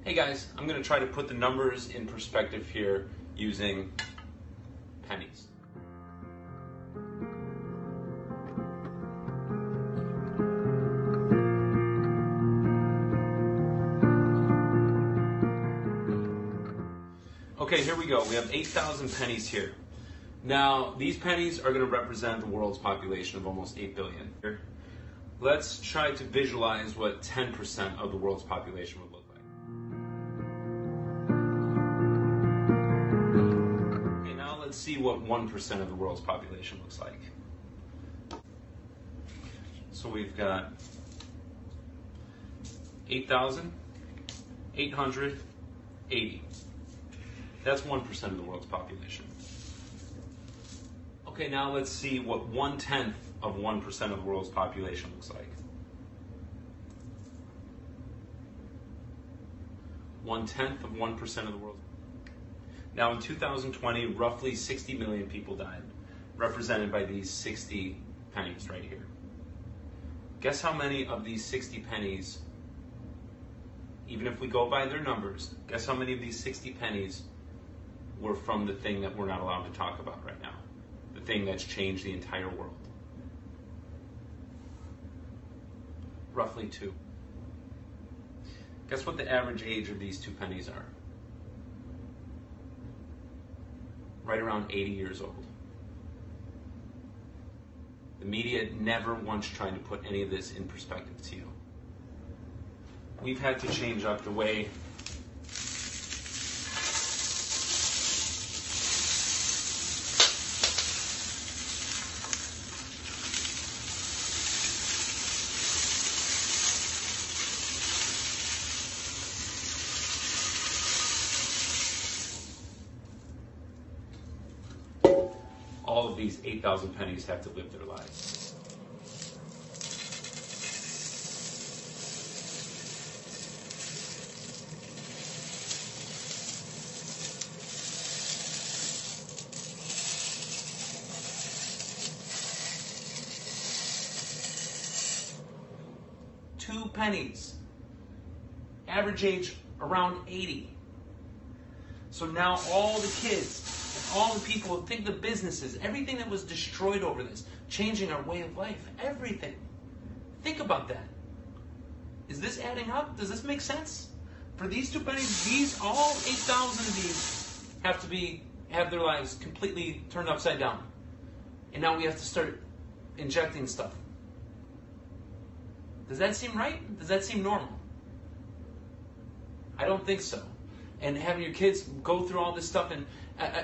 Hey guys, I'm going to try to put the numbers in perspective here using pennies. Okay, here we go. We have 8,000 pennies here. Now, these pennies are going to represent the world's population of almost 8 billion. Let's try to visualize what 10% of the world's population would look like. Okay, now let's see what 1% of the world's population looks like. So we've got 8,880. That's 1% of the world's population. Okay, now let's see what 1/10 of 1% of the world's population looks like. 1/10 of 1% of the world. Now in 2020, roughly 60 million people died, represented by these 60 pennies right here. Guess how many of these 60 pennies, even if we go by their numbers, guess how many of these 60 pennies were from the thing that we're not allowed to talk about right now? The thing that's changed the entire world. Roughly 2. Guess what the average age of these 2 pennies are? Right around 80 years old. The media never once tried to put any of this in perspective to you. We've had to change up the way all of these 8,000 pennies have to live their lives. Two pennies. Average age around 80. So now all the kids, all the people, think the businesses, everything that was destroyed over this, changing our way of life, everything. Think about that. Is this adding up? Does this make sense? For these 2 pennies, all 8,000 of these have their lives completely turned upside down. And now we have to start injecting stuff. Does that seem right? Does that seem normal? I don't think so. And having your kids go through all this stuff, and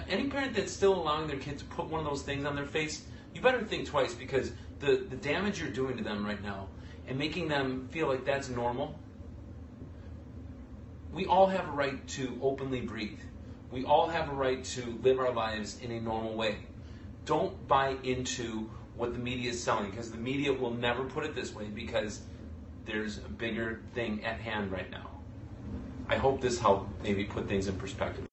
any parent that's still allowing their kid to put one of those things on their face, you better think twice, because the damage you're doing to them right now and making them feel like that's normal. We all have a right to openly breathe. We all have a right to live our lives in a normal way. Don't buy into what the media is selling, because the media will never put it this way, because there's a bigger thing at hand right now. I hope this helped maybe put things in perspective.